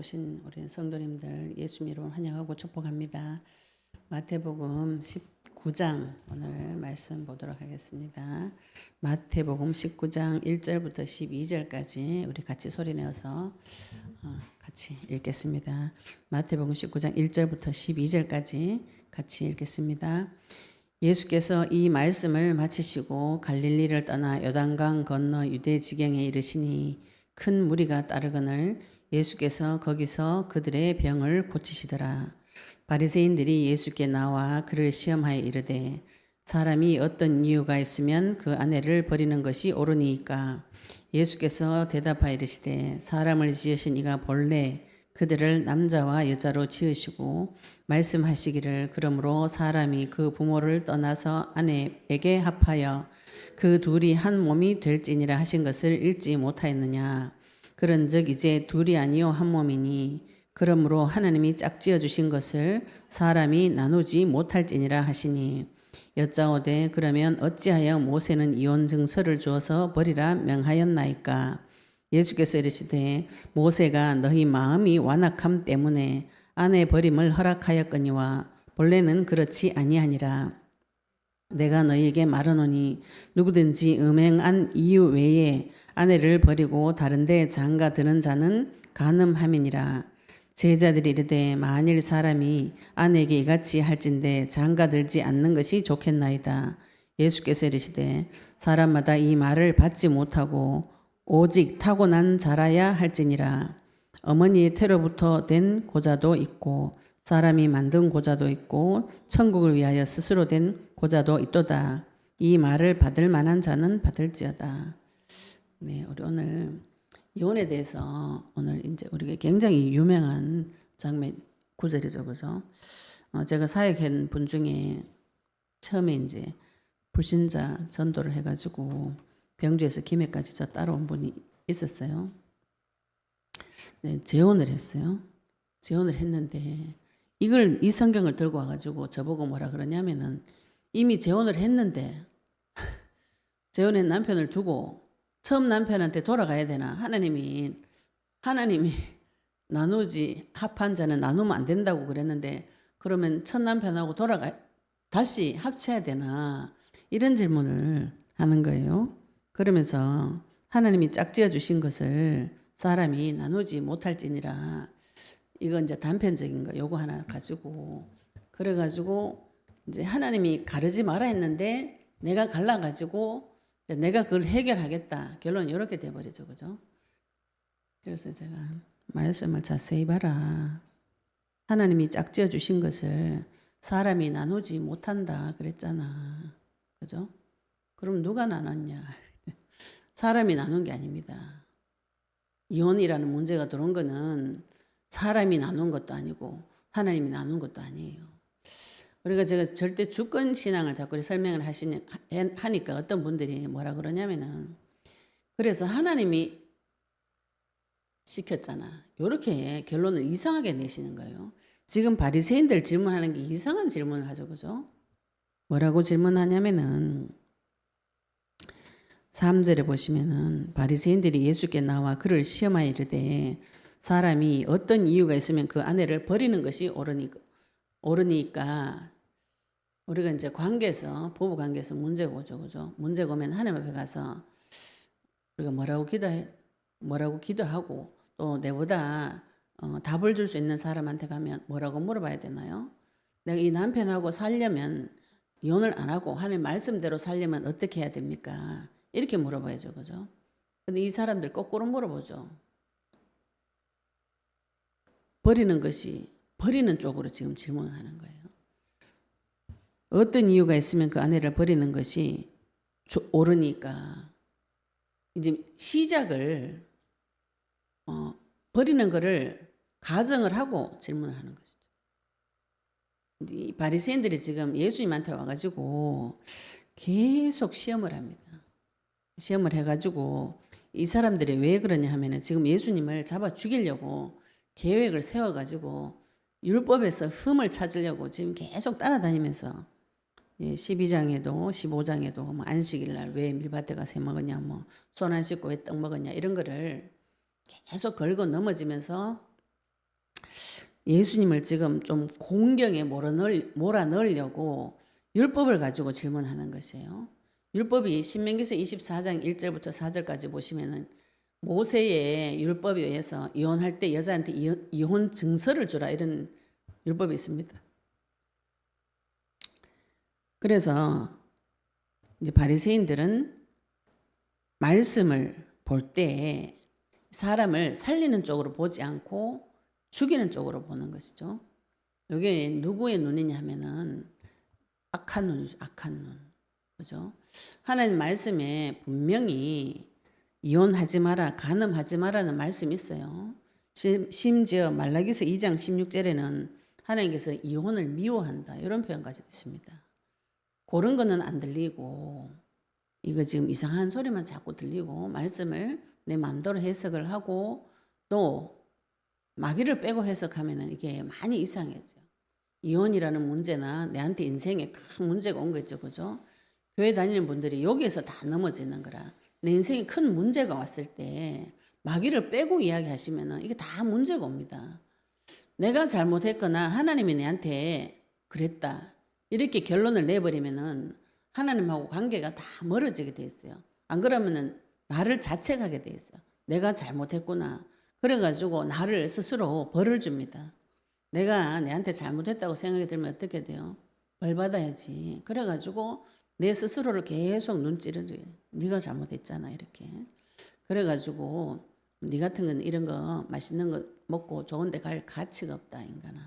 오신 우리 성도님들 예수님 이름으로 환영하고 축복합니다. 마태복음 19장 오늘 말씀 보도록 하겠습니다. 마태복음 19장 1절부터 12절까지 우리 같이 소리내어서 같이 읽겠습니다. 마태복음 19장 1절부터 12절까지 같이 읽겠습니다. 예수께서 이 말씀을 마치시고 갈릴리를 떠나 요단강 건너 유대 지경에 이르시니 큰 무리가 따르거늘 예수께서 거기서 그들의 병을 고치시더라. 바리새인들이 예수께 나와 그를 시험하여 이르되 사람이 어떤 이유가 있으면 그 아내를 버리는 것이 옳으니까. 예수께서 대답하여 이르시되 사람을 지으신 이가 본래 그들을 남자와 여자로 지으시고 말씀하시기를 그러므로 사람이 그 부모를 떠나서 아내에게 합하여 그 둘이 한 몸이 될지니라 하신 것을 읽지 못하였느냐. 그런즉 이제 둘이 아니요 한 몸이니 그러므로 하나님이 짝지어 주신 것을 사람이 나누지 못할지니라 하시니 여짜오되 그러면 어찌하여 모세는 이혼 증서를 주어서 버리라 명하였나이까. 예수께서 이르시되 모세가 너희 마음이 완악함 때문에 아내 버림을 허락하였거니와 본래는 그렇지 아니하니라. 내가 너희에게 말하노니 누구든지 음행한 이유 외에 아내를 버리고 다른데 장가 드는 자는 간음함이니라. 제자들이 이르되 만일 사람이 아내에게 이같이 할진대 장가 들지 않는 것이 좋겠나이다. 예수께서 이르시되 사람마다 이 말을 받지 못하고 오직 타고난 자라야 할지니라. 어머니의 태로부터 된 고자도 있고 사람이 만든 고자도 있고 천국을 위하여 스스로 된 고자도 있도다. 이 말을 받을 만한 자는 받을지어다. 네, 우리 오늘 이혼에 대해서 오늘 이제 우리가 굉장히 유명한 장면 구절이죠, 그죠? 제가 사역한 분 중에 처음에 이제 불신자 전도를 해가지고 병주에서 김해까지 저 따라온 분이 있었어요. 네, 재혼을 했어요. 재혼을 했는데 이 성경을 들고 와가지고 저보고 뭐라 그러냐면은 이미 재혼을 했는데 재혼한 남편을 두고 처음 남편한테 돌아가야 되나? 하나님이 나누지 합한 자는 나누면 안 된다고 그랬는데 그러면 첫 남편하고 다시 합쳐야 되나? 이런 질문을 하는 거예요. 그러면서 하나님이 짝지어 주신 것을 사람이 나누지 못할지니라. 이건 이제 단편적인 거 요거 하나 가지고 그래가지고 이제 하나님이 가르지 마라 했는데 내가 갈라가지고 내가 그걸 해결하겠다. 결론은 이렇게 돼버리죠, 그죠? 그래서 제가 말씀을 자세히 봐라. 하나님이 짝지어 주신 것을 사람이 나누지 못한다 그랬잖아, 그죠? 그럼 누가 나눴냐? 사람이 나눈 게 아닙니다. 이혼이라는 문제가 들어온 거는 사람이 나눈 것도 아니고 하나님이 나눈 것도 아니에요. 우리가 제가 절대 주권 신앙을 자꾸 설명을 하니까 어떤 분들이 뭐라 그러냐면은 그래서 하나님이 시켰잖아. 이렇게 결론을 이상하게 내시는 거예요. 지금 바리새인들 질문하는 게 이상한 질문을 하죠, 그죠? 뭐라고 질문하냐면은 3절에 보시면은 바리새인들이 예수께 나와 그를 시험하여 이르되 사람이 어떤 이유가 있으면 그 아내를 버리는 것이 옳으니까 우리가 이제 부부 관계에서 문제가 오죠, 그죠? 문제가 오면 하나님 앞에 가서 우리가 뭐라고 기도하고 또 내보다 답을 줄 수 있는 사람한테 가면 뭐라고 물어봐야 되나요? 내가 이 남편하고 살려면 이혼을 안 하고 하나님 말씀대로 살려면 어떻게 해야 됩니까? 이렇게 물어봐야죠, 그죠? 근데 이 사람들 거꾸로 물어보죠. 버리는 쪽으로 지금 질문을 하는 거예요. 어떤 이유가 있으면 그 아내를 버리는 것이 옳으니까 이제 시작을 버리는 거를 가정을 하고 질문을 하는 것이죠. 이 바리새인들이 지금 예수님한테 와가지고 계속 시험을 합니다. 시험을 해가지고 이 사람들이 왜 그러냐 하면은 지금 예수님을 잡아 죽이려고 계획을 세워가지고 율법에서 흠을 찾으려고 지금 계속 따라다니면서 12장에도 15장에도 뭐 안식일 날 왜 밀밭에 가서 해 먹었냐, 뭐 손 안 씻고 왜 떡 먹었냐 이런 거를 계속 걸고 넘어지면서 예수님을 지금 좀 공경에 몰아넣으려고 율법을 가지고 질문하는 것이에요. 율법이 신명기서 24장 1절부터 4절까지 보시면은 모세의 율법에 의해서 이혼할 때 여자한테 이혼 증서를 주라 이런 율법이 있습니다. 그래서 이제 바리새인들은 말씀을 볼 때 사람을 살리는 쪽으로 보지 않고 죽이는 쪽으로 보는 것이죠. 이게 누구의 눈이냐 하면은 악한 눈이죠. 악한 눈. 그죠? 하나님 말씀에 분명히 이혼하지 마라, 간음하지 마라는 말씀이 있어요. 심지어 말라기서 2장 16절에는 하나님께서 이혼을 미워한다 이런 표현까지 있습니다. 그런 거는 안 들리고 이거 지금 이상한 소리만 자꾸 들리고 말씀을 내 마음대로 해석을 하고 또 마귀를 빼고 해석하면 이게 많이 이상해져요. 이혼이라는 문제나 내한테 인생에 큰 문제가 온 거죠. 그죠? 교회 다니는 분들이 여기에서 다 넘어지는 거라. 내 인생에 큰 문제가 왔을 때 마귀를 빼고 이야기하시면 이게 다 문제가 옵니다. 내가 잘못했거나 하나님이 내한테 그랬다. 이렇게 결론을 내버리면은 하나님하고 관계가 다 멀어지게 돼 있어요. 안 그러면은 나를 자책하게 돼 있어요. 내가 잘못했구나. 그래가지고 나를 스스로 벌을 줍니다. 내가 내한테 잘못했다고 생각이 들면 어떻게 돼요? 벌 받아야지. 그래가지고 내 스스로를 계속 눈찌르지. 네가 잘못했잖아 이렇게. 그래가지고 네 같은 건 이런 거 맛있는 거 먹고 좋은 데 갈 가치가 없다 인간아.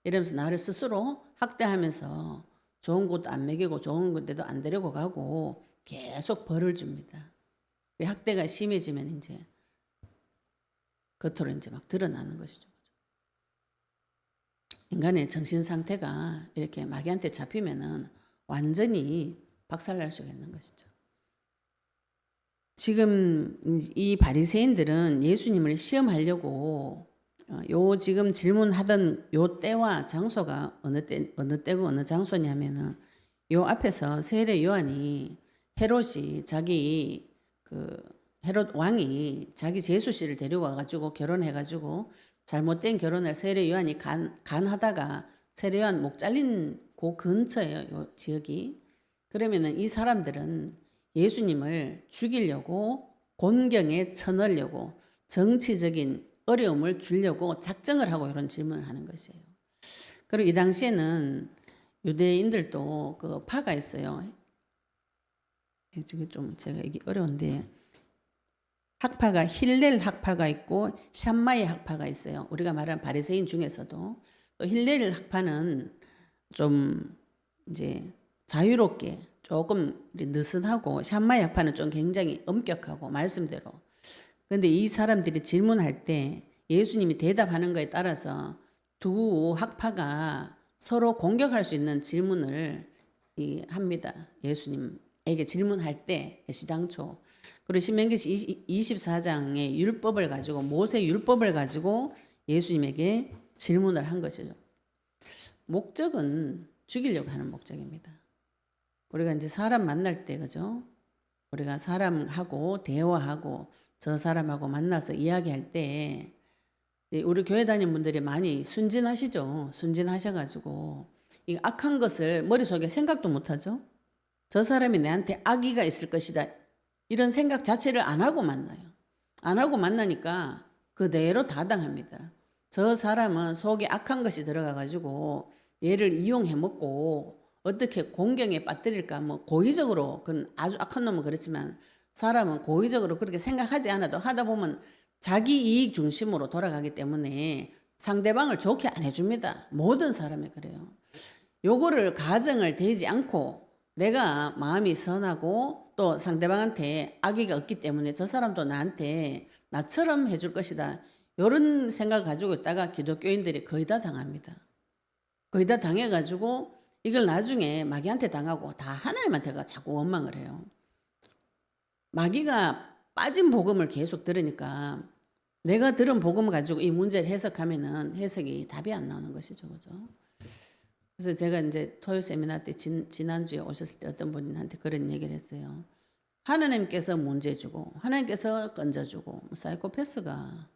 이러면서 나를 스스로 학대하면서 좋은 곳도 안 먹이고 좋은 데도 안 데리고 가고 계속 벌을 줍니다. 학대가 심해지면 이제 겉으로 이제 막 드러나는 것이죠. 인간의 정신 상태가 이렇게 마귀한테 잡히면은 완전히 박살날 수가 있는 것이죠. 지금 이 바리새인들은 예수님을 시험하려고 요 지금 질문하던 요 때와 장소가 어느 때고 어느 장소냐면은 요 앞에서 세례 요한이 헤롯이 자기 헤롯 왕이 자기 제수씨를 데리고 와가지고 결혼해가지고 잘못된 결혼을 세례 요한이 간하다가 세례 요한 목 잘린 그 근처예요. 요 지역이. 그러면은 이 사람들은 예수님을 죽이려고 곤경에 쳐넣으려고 정치적인 어려움을 주려고 작정을 하고 이런 질문을 하는 것이에요. 그리고 이 당시에는 유대인들도 그 파가 있어요. 이게 좀 제가 이게 어려운데 학파가 힐렐 학파가 있고 샴마이 학파가 있어요. 우리가 말하는 바리새인 중에서도 또 힐렐 학파는 좀 이제 자유롭게 조금 느슨하고 샴마이 학파는 좀 굉장히 엄격하고 말씀대로. 그런데 이 사람들이 질문할 때 예수님이 대답하는 거에 따라서 두 학파가 서로 공격할 수 있는 질문을 합니다. 예수님에게 질문할 때 시당초. 그리고 신명기시 24장의 율법을 가지고 모세 율법을 가지고 예수님에게 질문을 한 것이죠. 목적은 죽이려고 하는 목적입니다. 우리가 이제 사람 만날 때 그죠? 우리가 사람하고 대화하고 저 사람하고 만나서 이야기할 때 우리 교회 다니는 분들이 많이 순진하시죠. 순진하셔가지고 이 악한 것을 머릿속에 생각도 못하죠. 저 사람이 내한테 악의가 있을 것이다. 이런 생각 자체를 안 하고 만나요. 안 하고 만나니까 그대로 다 당합니다. 저 사람은 속에 악한 것이 들어가가지고 얘를 이용해 먹고 어떻게 공경에 빠뜨릴까 뭐 고의적으로 그건 아주 악한 놈은 그렇지만 사람은 고의적으로 그렇게 생각하지 않아도 하다 보면 자기 이익 중심으로 돌아가기 때문에 상대방을 좋게 안 해줍니다. 모든 사람이 그래요. 요거를 가정을 대지 않고 내가 마음이 선하고 또 상대방한테 악의가 없기 때문에 저 사람도 나한테 나처럼 해줄 것이다. 이런 생각을 가지고 있다가 기독교인들이 거의 다 당합니다. 거의 다 당해가지고 이걸 나중에 마귀한테 당하고 다 하나님한테가 자꾸 원망을 해요. 마귀가 빠진 복음을 계속 들으니까 내가 들은 복음을 가지고 이 문제를 해석하면은 해석이 답이 안 나오는 것이죠. 그죠? 그래서 제가 이제 토요 세미나 때 지난주에 오셨을 때 어떤 분한테 그런 얘기를 했어요. 하나님께서 문제 주고 하나님께서 건져주고 사이코패스가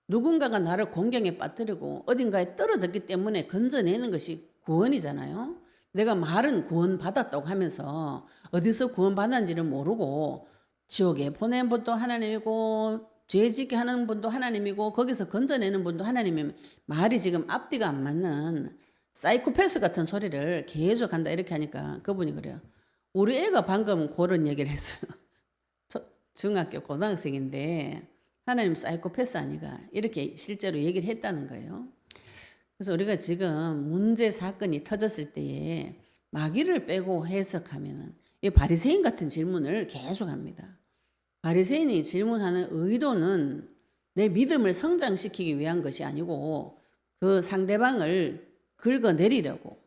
누군가가 나를 공경에 빠뜨리고 어딘가에 떨어졌기 때문에 건져내는 것이 구원이잖아요. 내가 말은 구원받았다고 하면서 어디서 구원받았는지를 모르고 지옥에 보낸 분도 하나님이고 죄 짓게 하는 분도 하나님이고 거기서 건져내는 분도 하나님이면 말이 지금 앞뒤가 안 맞는 사이코패스 같은 소리를 계속 한다 이렇게 하니까 그분이 그래요. 우리 애가 방금 그런 얘기를 했어요. 중학교 고등학생인데 하나님 사이코패스 아니가 이렇게 실제로 얘기를 했다는 거예요. 그래서 우리가 지금 문제 사건이 터졌을 때에 마귀를 빼고 해석하면은 이 바리새인 같은 질문을 계속합니다. 바리새인이 질문하는 의도는 내 믿음을 성장시키기 위한 것이 아니고 그 상대방을 긁어내리려고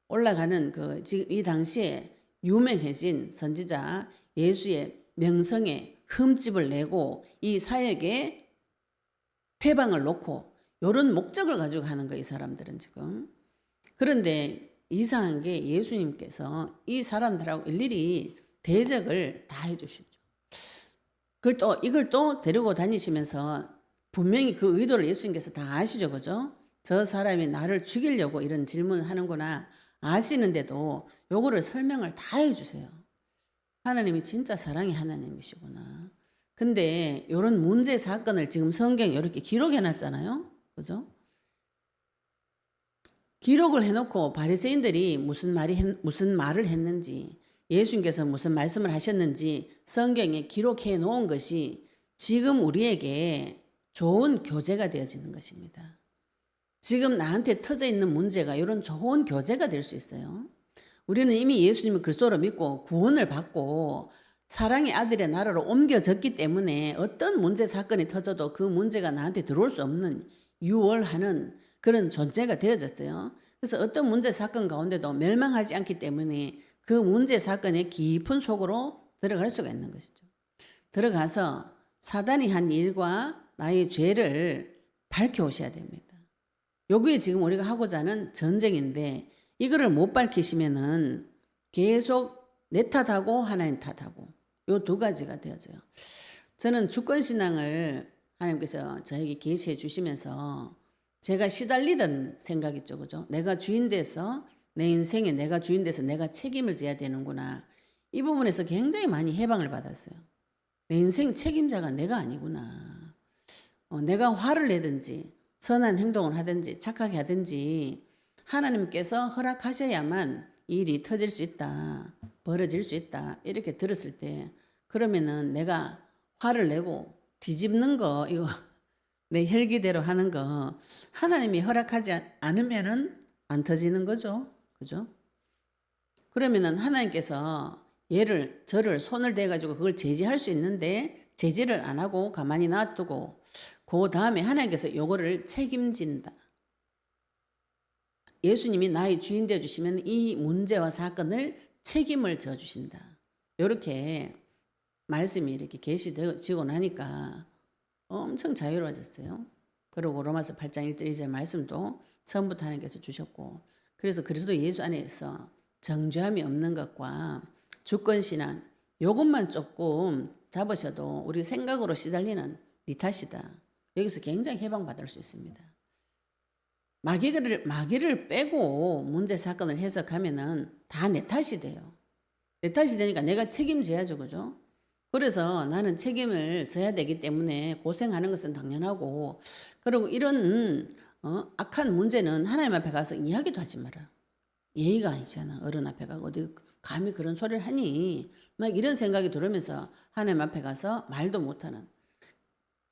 올라가는 그 지금 이 당시에 유명해진 선지자 예수의 명성에 흠집을 내고 이 사역에 회방을 놓고 이런 목적을 가지고 하는 거예요. 이 사람들은 지금. 그런데 이상한 게 예수님께서 이 사람들하고 일일이 대적을 다 해주시죠. 이걸 또 데리고 다니시면서 분명히 그 의도를 예수님께서 다 아시죠. 그죠? 저 사람이 나를 죽이려고 이런 질문을 하는구나 아시는데도 요거를 설명을 다 해주세요. 하나님이 진짜 사랑의 하나님이시구나. 근데 이런 문제 사건을 지금 성경에 이렇게 기록해 놨잖아요. 그죠? 기록을 해놓고 바리새인들이 무슨 말을 했는지 예수님께서 무슨 말씀을 하셨는지 성경에 기록해 놓은 것이 지금 우리에게 좋은 교재가 되어지는 것입니다. 지금 나한테 터져 있는 문제가 이런 좋은 교재가 될 수 있어요. 우리는 이미 예수님을 그리스도로 믿고 구원을 받고 사랑의 아들의 나라로 옮겨졌기 때문에 어떤 문제 사건이 터져도 그 문제가 나한테 들어올 수 없는 유월하는 그런 존재가 되어졌어요. 그래서 어떤 문제 사건 가운데도 멸망하지 않기 때문에 그 문제 사건의 깊은 속으로 들어갈 수가 있는 것이죠. 들어가서 사단이 한 일과 나의 죄를 밝혀오셔야 됩니다. 여기에 지금 우리가 하고자 하는 전쟁인데 이거를 못 밝히시면은 계속 내 탓하고 하나님 탓하고 요 두 가지가 되어져요. 저는 주권신앙을 하나님께서 저에게 계시해 주시면서 제가 시달리던 생각 있죠. 그죠? 내가 주인 돼서 내 인생에 내가 주인 돼서 내가 책임을 져야 되는구나. 이 부분에서 굉장히 많이 해방을 받았어요. 내 인생 책임자가 내가 아니구나. 내가 화를 내든지 선한 행동을 하든지 착하게 하든지 하나님께서 허락하셔야만 일이 터질 수 있다. 벌어질 수 있다. 이렇게 들었을 때 그러면은 내가 화를 내고 뒤집는 거 이거 내 혈기대로 하는 거 하나님이 허락하지 않으면은 안 터지는 거죠. 그죠? 그러면은 하나님께서 저를 손을 대 가지고 그걸 제지할 수 있는데 제지를 안 하고 가만히 놔두고 그 다음에 하나님께서 요거를 책임진다. 예수님이 나의 주인 되어 주시면 이 문제와 사건을 책임을 져 주신다. 이렇게 말씀이 이렇게 계시되고 나니까 엄청 자유로워졌어요. 그리고 로마서 8장 1절 2절 말씀도 처음부터 하나님께서 주셨고 그래서 그리스도 예수 안에서 정죄함이 없는 것과 주권신앙 요것만 조금 잡으셔도 우리 생각으로 시달리는 니 탓이다. 여기서 굉장히 해방받을 수 있습니다. 마귀를 빼고 문제 사건을 해석하면은 다 내 탓이 돼요. 내 탓이 되니까 내가 책임져야죠. 그죠? 그래서 나는 책임을 져야 되기 때문에 고생하는 것은 당연하고 그리고 이런 악한 문제는 하나님 앞에 가서 이야기도 하지 마라. 예의가 아니잖아. 어른 앞에 가고 어디 감히 그런 소리를 하니 막 이런 생각이 들으면서 하나님 앞에 가서 말도 못하는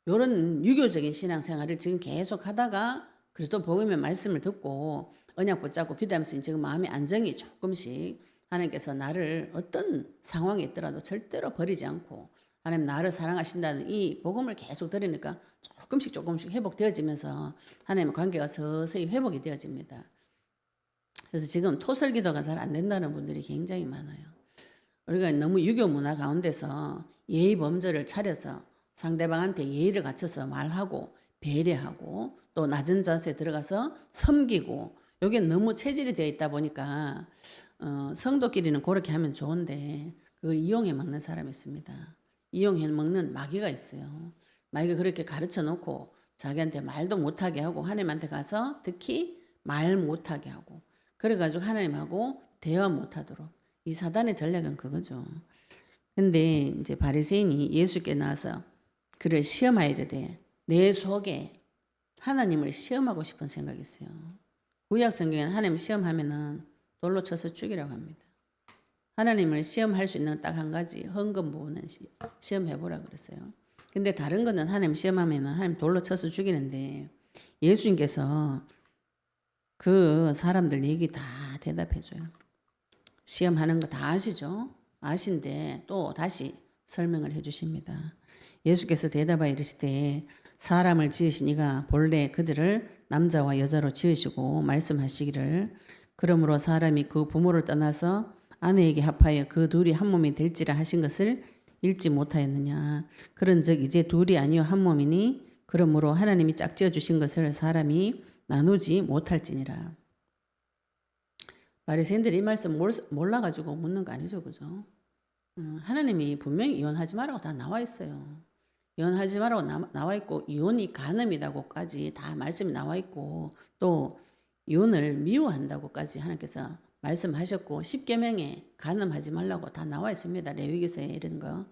이런 유교적인 신앙생활을 지금 계속 하다가 그리스도 복음의 말씀을 듣고 언약 붙잡고 기도하면서 지금 마음의 안정이 조금씩 하나님께서 나를 어떤 상황에 있더라도 절대로 버리지 않고 하나님 나를 사랑하신다는 이 복음을 계속 들으니까 조금씩 회복되어지면서 하나님의 관계가 서서히 회복이 되어집니다. 그래서 지금 토설기도가 잘 안 된다는 분들이 굉장히 많아요. 우리가 너무 유교 문화 가운데서 예의 범절을 차려서 상대방한테 예의를 갖춰서 말하고 배려하고 또 낮은 자세에 들어가서 섬기고 이게 너무 체질이 되어 있다 보니까 성도끼리는 그렇게 하면 좋은데 그걸 이용해 먹는 사람이 있습니다. 이용해 먹는 마귀가 있어요. 마귀가 그렇게 가르쳐 놓고 자기한테 말도 못하게 하고 하나님한테 가서 특히 말 못하게 하고 그래가지고 하나님하고 대화 못하도록 이 사단의 전략은 그거죠. 근데 이제 바리새인이 예수께 나와서 그를 시험하이르되 내 속에 하나님을 시험하고 싶은 생각이 있어요. 구약 성경에는 하나님 시험하면은 돌로 쳐서 죽이라고 합니다. 하나님을 시험할 수 있는 딱 한 가지 헌금 부분은 시험해보라 그랬어요. 근데 다른 거는 하나님 시험하면은 하나님 돌로 쳐서 죽이는데 예수님께서 그 사람들 얘기 다 대답해줘요. 시험하는 거 다 아시죠? 아신데 또 다시 설명을 해주십니다. 예수께서 대답하여 이르시되 사람을 지으신 이가 본래 그들을 남자와 여자로 지으시고 말씀하시기를 그러므로 사람이 그 부모를 떠나서 아내에게 합하여 그 둘이 한 몸이 될지라 하신 것을 읽지 못하였느냐. 그런즉 이제 둘이 아니요 한 몸이니 그러므로 하나님이 짝지어 주신 것을 사람이 나누지 못할지니라. 바리새인들이 이 말씀 몰라가지고 묻는 거 아니죠, 그죠? 하나님이 분명히 이혼하지 말라고 다 나와 있어요. 이혼하지 말라고 나와 있고 이혼이 간음이라고까지 다 말씀이 나와 있고 또 이혼을 미워한다고까지 하나님께서 말씀하셨고 10계명에 간음하지 말라고 다 나와 있습니다. 레위기서에 이런 거.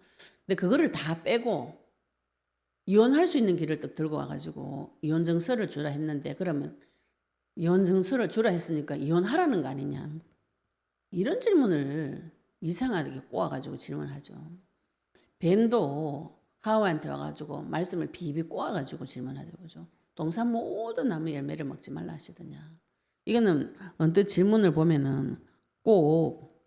근데 그거를 다 빼고 이혼할 수 있는 길을 딱 들고 와가지고 이혼 증서를 주라 했는데 그러면 이혼 증서를 주라 했으니까 이혼하라는 거 아니냐. 이런 질문을 이상하게 꼬아가지고 질문하죠. 뱀도 하와한테 와가지고 말씀을 비비 꼬아가지고 질문하죠. 그죠? 동산 모든 나무 열매를 먹지 말라 하시더냐. 이거는 언뜻 질문을 보면은 꼭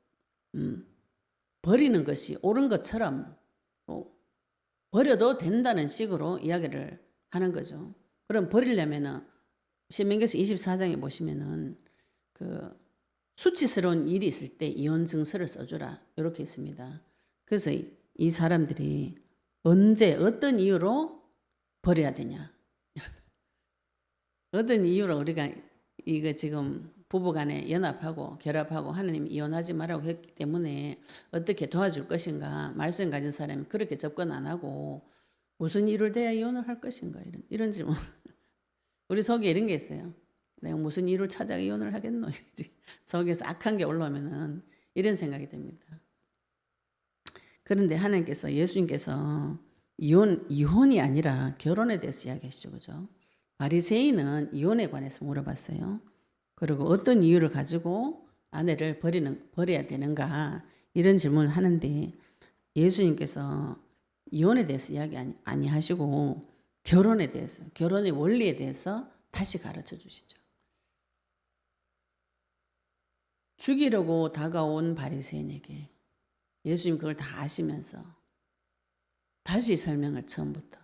버리는 것이 옳은 것처럼 버려도 된다는 식으로 이야기를 하는 거죠. 그럼 버리려면은 신명기서 24장에 보시면은 그 수치스러운 일이 있을 때 이혼 증서를 써주라 이렇게 있습니다. 그래서 이 사람들이 언제 어떤 이유로 버려야 되냐? 어떤 이유로 우리가 이거 지금 부부간에 연합하고 결합하고 하나님이 이혼하지 말라고 했기 때문에 어떻게 도와줄 것인가? 말씀 가진 사람이 그렇게 접근 안 하고 무슨 이유를 대야 이혼을 할 것인가? 이런 질문. 우리 속에 이런 게 있어요. 내가 무슨 이유를 찾아 이혼을 하겠노? 속에서 악한 게 올라오면은 이런 생각이 듭니다. 그런데 하나님께서 예수님께서 이혼이 아니라 결혼에 대해서 이야기하시죠, 그죠? 바리새인은 이혼에 관해서 물어봤어요. 그리고 어떤 이유를 가지고 아내를 버려야 되는가 이런 질문을 하는데 예수님께서 이혼에 대해서 이야기 아니하시고 결혼에 대해서 결혼의 원리에 대해서 다시 가르쳐 주시죠. 죽이려고 다가온 바리새인에게 예수님 그걸 다 아시면서 다시 설명을 처음부터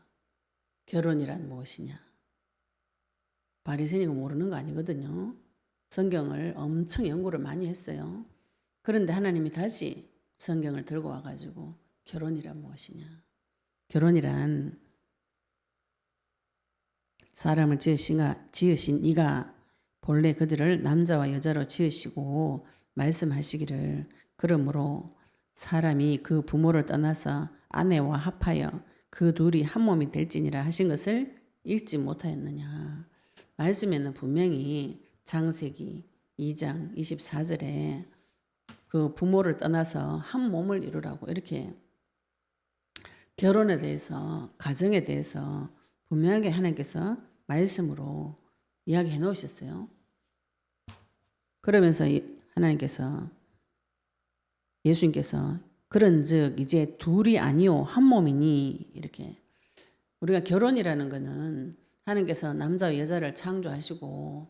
결혼이란 무엇이냐. 바리새인이 모르는 거 아니거든요. 성경을 엄청 연구를 많이 했어요. 그런데 하나님이 다시 성경을 들고 와가지고 결혼이란 무엇이냐. 결혼이란 사람을 지으신 이가 본래 그들을 남자와 여자로 지으시고 말씀하시기를 그러므로 사람이 그 부모를 떠나서 아내와 합하여 그 둘이 한 몸이 될지니라 하신 것을 읽지 못하였느냐. 말씀에는 분명히 창세기 2장 24절에 그 부모를 떠나서 한 몸을 이루라고 이렇게 결혼에 대해서 가정에 대해서 분명하게 하나님께서 말씀으로 이야기해 놓으셨어요. 그러면서 하나님께서 예수님께서 그런즉 이제 둘이 아니요 한 몸이니 이렇게 우리가 결혼이라는 것은 하나님께서 남자와 여자를 창조하시고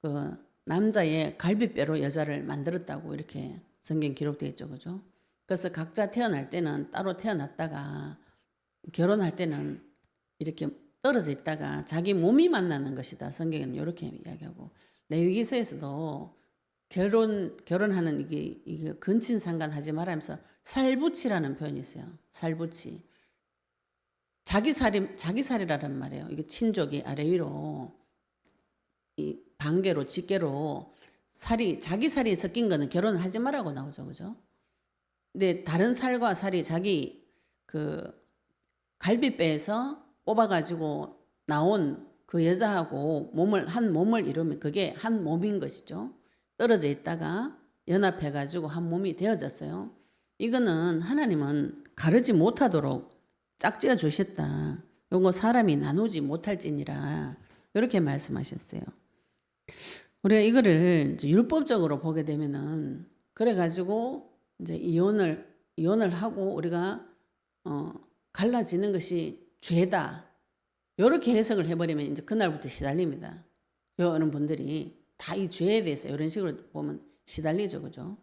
그 남자의 갈비뼈로 여자를 만들었다고 이렇게 성경 기록되어 있죠, 그죠? 그래서 각자 태어날 때는 따로 태어났다가 결혼할 때는 이렇게 떨어져 있다가 자기 몸이 만나는 것이다. 성경에는 이렇게 이야기하고 레위기서에서도 결혼하는 이게 근친 상간하지 말하면서 살부치라는 표현이 있어요. 살부치. 자기살이라는 말이에요. 이게 친족이 아래 위로 이 반개로 직계로 자기 살이 섞인 거는 결혼을 하지 말라고 나오죠, 그죠? 근데 다른 살과 살이 자기 그 갈비뼈에서 뽑아가지고 나온 그 여자하고 한 몸을 이루면 그게 한 몸인 것이죠. 떨어져 있다가 연합해가지고 한 몸이 되어졌어요. 이거는 하나님은 가르지 못하도록 짝지어 주셨다. 요거 사람이 나누지 못할지니라 이렇게 말씀하셨어요. 우리가 이거를 이제 율법적으로 보게 되면은 그래가지고 이제 이혼을 하고 우리가 갈라지는 것이 죄다. 이렇게 해석을 해버리면 이제 그날부터 시달립니다. 여러 분들이 다 이 죄에 대해서 이런 식으로 보면 시달리죠, 그죠?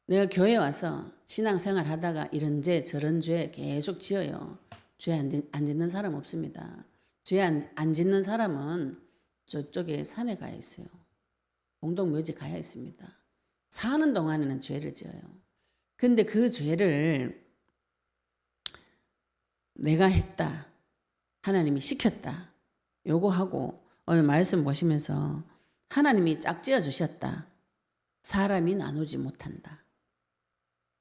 내가 교회 와서 신앙생활 하다가 이런 죄 저런 죄 계속 지어요. 죄 안 짓는 사람 없습니다. 죄 안 짓는 사람은 저쪽에 산에 가야 있어요. 공동묘지 가야 있습니다. 사는 동안에는 죄를 지어요. 근데 그 죄를 내가 했다. 하나님이 시켰다. 요거하고 오늘 말씀 보시면서 하나님이 짝지어 주셨다. 사람이 나누지 못한다.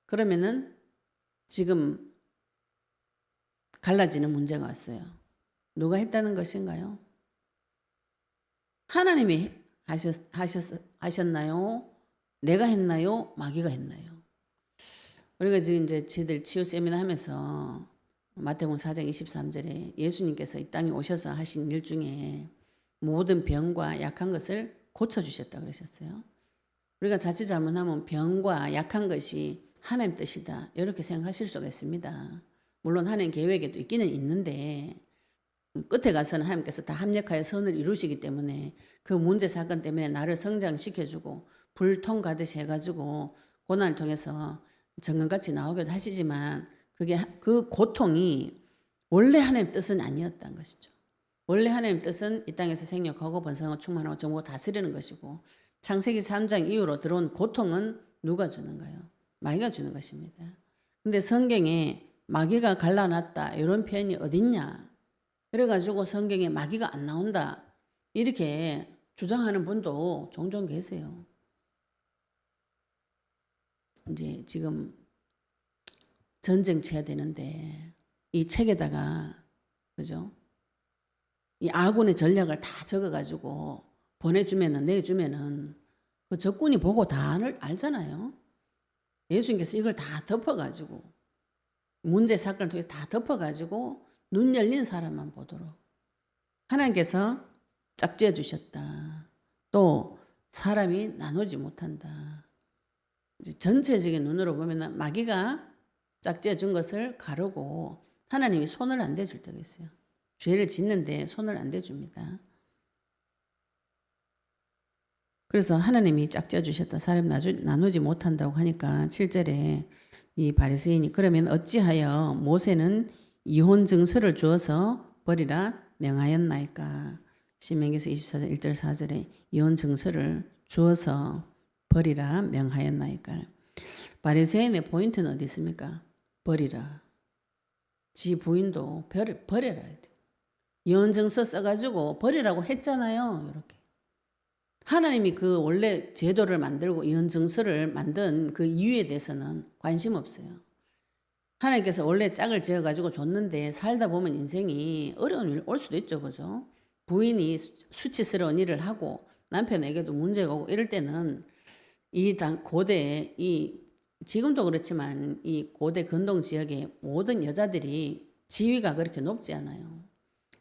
그러면은 지금 갈라지는 문제가 왔어요. 누가 했다는 것인가요? 하나님이 하셨나요? 내가 했나요? 마귀가 했나요? 우리가 지금 이제 저희들 치유 세미나 하면서 마태복음 4장 23절에 예수님께서 이 땅에 오셔서 하신 일 중에 모든 병과 약한 것을 고쳐주셨다 그러셨어요. 우리가 자칫 잘못하면 병과 약한 것이 하나님 뜻이다 이렇게 생각하실 수가 있습니다. 물론 하나님 계획에도 있기는 있는데 끝에 가서는 하나님께서 다 합력하여 선을 이루시기 때문에 그 문제 사건 때문에 나를 성장시켜주고 불통 가듯이 해가지고 고난을 통해서 정금같이 나오기도 하시지만 그게 그 고통이 원래 하나님 뜻은 아니었다는 것이죠. 원래 하나님 뜻은 이 땅에서 생육하고 번성하고 충만하고 정복하고 다스리는 것이고 창세기 3장 이후로 들어온 고통은 누가 주는가요? 마귀가 주는 것입니다. 근데 성경에 마귀가 갈라놨다 이런 표현이 어딨냐? 그래가지고 성경에 마귀가 안 나온다 이렇게 주장하는 분도 종종 계세요. 이제 지금 전쟁 쳐야 되는데 이 책에다가 그죠? 이 아군의 전략을 다 적어가지고 보내주면은 내주면은 그 적군이 보고 다 알잖아요. 예수님께서 이걸 다 덮어가지고 문제 사건을 통해서 다 덮어가지고 눈 열린 사람만 보도록 하나님께서 짝지어 주셨다. 또 사람이 나누지 못한다. 전체적인 눈으로 보면 마귀가 짝지어 준 것을 가르고 하나님이 손을 안 대줄 때가 있어요. 죄를 짓는데 손을 안 대줍니다. 그래서 하나님이 짝지어 주셨다. 사람 나누지 못한다고 하니까 7절에 이 바리새인이 그러면 어찌하여 모세는 이혼 증서를 주어서 버리라 명하였나이까. 신명기서 24장 1절 4절에 이혼 증서를 주어서 버리라 명하였나이까. 바리새인의 포인트는 어디 있습니까? 버리라. 지 부인도 버려라. 이혼 증서 써가지고 버리라고 했잖아요. 이렇게. 하나님이 그 원래 제도를 만들고 이혼 증서를 만든 그 이유에 대해서는 관심 없어요. 하나님께서 원래 짝을 지어가지고 줬는데 살다 보면 인생이 어려운 일 올 수도 있죠. 그죠? 부인이 수치스러운 일을 하고 남편에게도 문제가 오고 이럴 때는 고대 지금도 그렇지만 이 고대 근동 지역의 모든 여자들이 지위가 그렇게 높지 않아요.